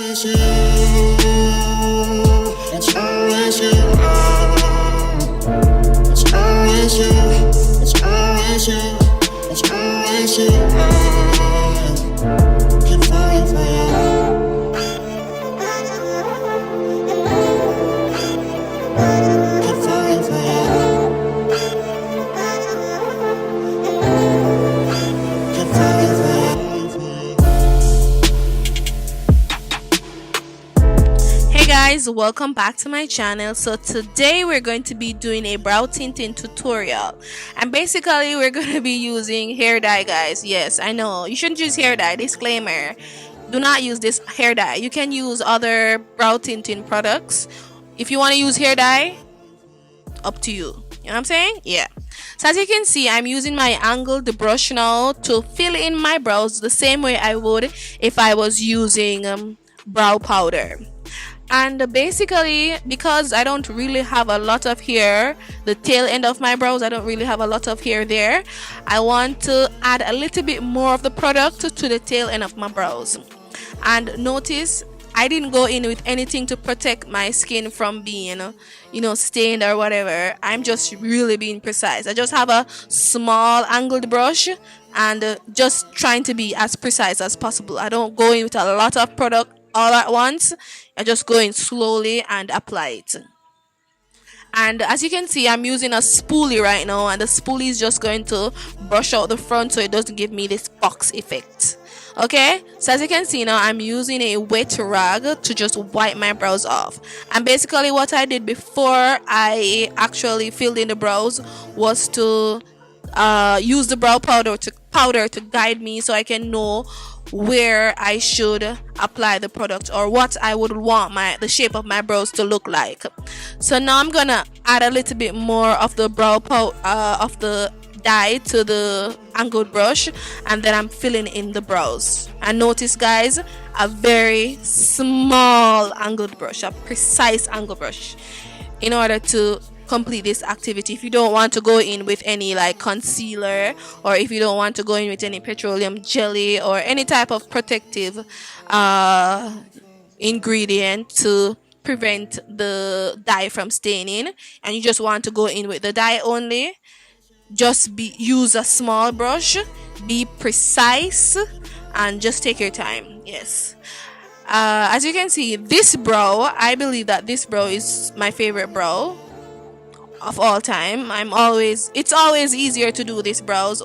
always you. It's always you. It's always you. It's always you. It's always you. Keep falling for you. Keep falling for you. Keep falling for you. Hey guys, welcome back to my channel. So today we're going to be doing a brow tinting tutorial, and basically we're going to be using hair dye, guys. Yes, I know you shouldn't use hair dye, disclaimer. Do not use this hair dye. You can use other brow tinting products. If you want to use hair dye, up to you. You know what I'm saying? Yeah. So as you can see, I'm using my angled brush now to fill in my brows the same way I would if I was using brow powder. And basically, because I don't really have a lot of hair, the tail end of my brows, I don't really have a lot of hair there. I want to add a little bit more of the product to the tail end of my brows. And notice I didn't go in with anything to protect my skin from being, stained or whatever. I'm just really being precise. I just have a small angled brush and just trying to be as precise as possible. I don't go in with a lot of product all at once. I just go in slowly and apply it. And as you can see, I'm using a spoolie right now, and the spoolie is just going to brush out the front so it doesn't give me this box effect. Okay, so as you can see now, I'm using a wet rag to just wipe my brows off. And basically what I did before I actually filled in the brows was to use the brow powder to guide me so I can know where I should apply the product or what I would want the shape of my brows to look like. So now I'm gonna add a little bit more of the of the dye to the angled brush, and then I'm filling in the brows. And notice, guys, a very small angled brush, a precise angled brush, in order to complete this activity. If you don't want to go in with any like concealer, or if you don't want to go in with any petroleum jelly or any type of protective ingredient to prevent the dye from staining, and you just want to go in with the dye only, just use a small brush, be precise, and just take your time. Yes. As you can see, this brow, I believe that this brow is my favorite brow of all time. It's always easier to do this brow,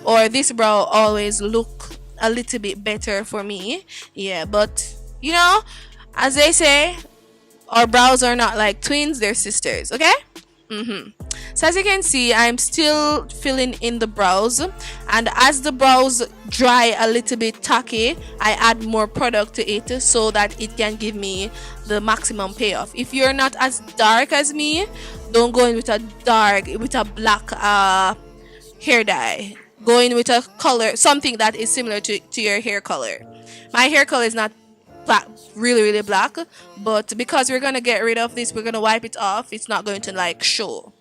or this brow always look a little bit better for me. Yeah, but as they say, our brows are not like twins, they're sisters. Okay. So as you can see, I'm still filling in the brows, and as the brows dry a little bit tacky, I add more product to it so that it can give me the maximum payoff. If you're not as dark as me, don't go in with a black hair dye. Go in with a color, something that is similar to your hair color. My hair color is not black, really black, but because we're gonna get rid of this, we're gonna wipe it off, it's not going to like show.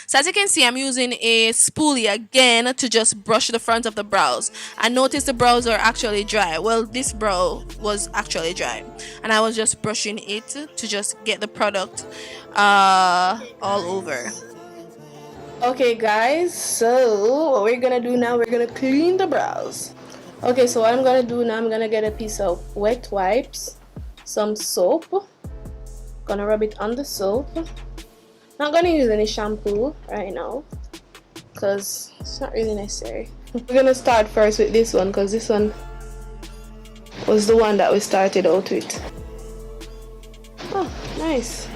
So as you can see, I'm using a spoolie again to just brush the front of the brows, and notice the brows are actually dry. Well, this brow was actually dry, and I was just brushing it to just get the product all over. Okay guys, so what we're gonna do now, we're gonna clean the brows. Okay, so what I'm gonna do now, I'm gonna get a piece of wet wipes, some soap, gonna rub it on the soap. Not gonna use any shampoo right now because it's not really necessary. We're gonna start first with this one because this one was the one that we started out with. Oh, nice.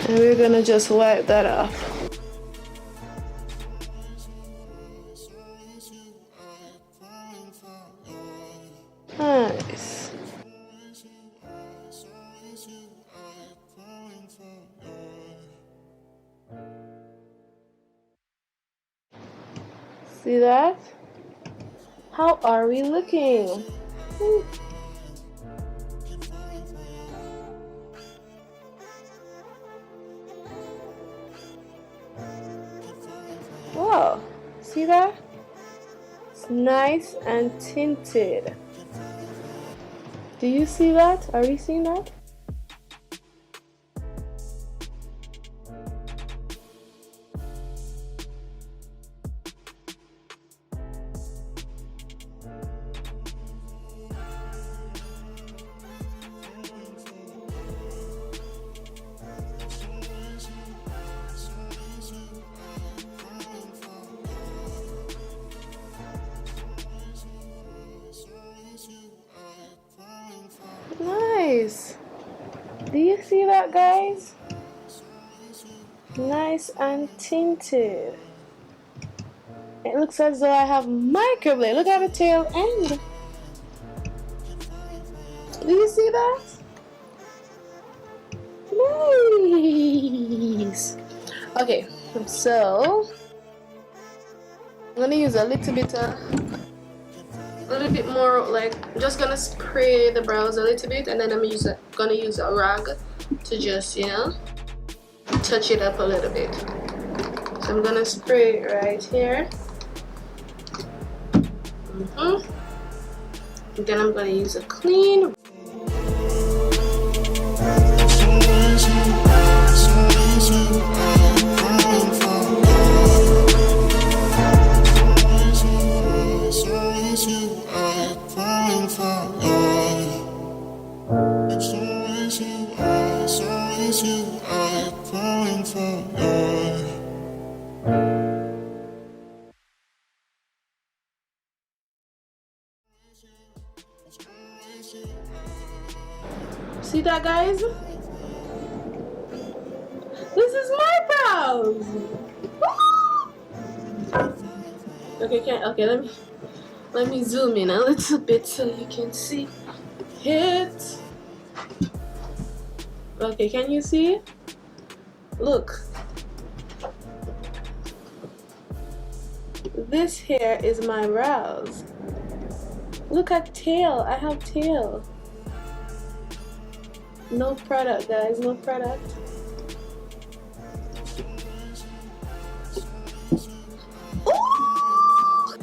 And we're gonna just wipe that off. Nice. See that? How are we looking? Wow, see that? nice and tinted. Do you see that? Are you seeing that? Nice. Do you see that, guys? Nice and tinted. It looks as though I have microblade. Look at the tail end. Do you see that? Nice. Okay, so I'm gonna use a little bit more, like I'm just gonna spray the brows a little bit, and then I'm gonna use a rag to just, you know, touch it up a little bit. So I'm gonna spray it right here. And then I'm gonna use a clean. See that, guys? This is my brows. Okay, let me zoom in a little bit so you can see it. Okay, can you see? Look. This here is my brows. Look at tail. I have tail. No product, guys. No product. Ooh!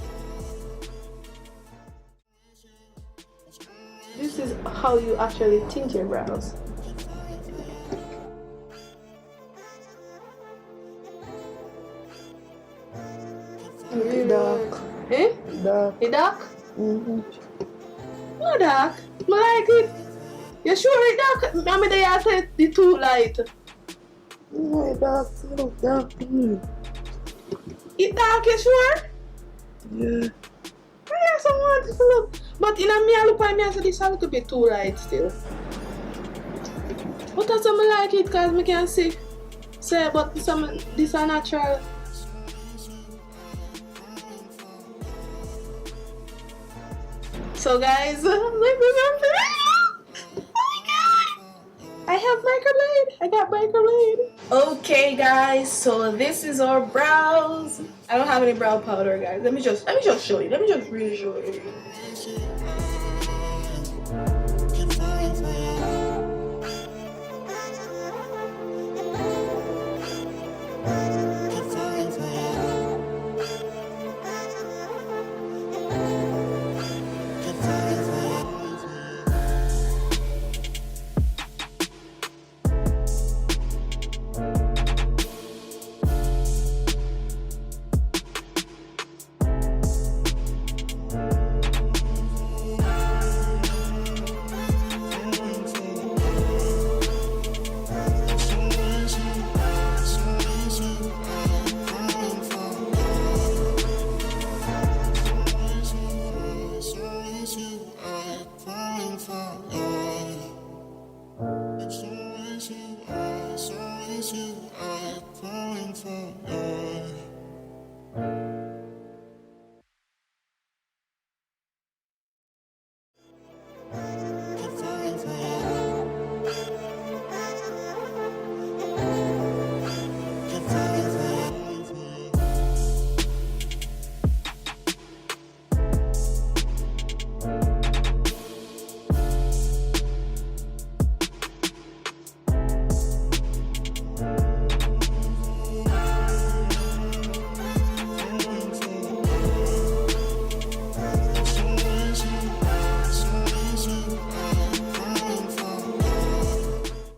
This is how you actually tint your brows. It's dark. Eh? Dark. It dark? Mm-hmm. No dark. I like it. You sure it dark? I mean, they are the too light. No, it's dark. It looks dark to me. It dark, you sure? Yeah. Yeah, someone to look. But in a me, I look at me, I say this a little bit too light still. But I some like it because I can see. Say, but some this are natural. So guys, oh my god! I have microblade. I got microblade. Okay, guys. So this is our brows. I don't have any brow powder, guys. Let me just show you. Let me just really show you. falling for you.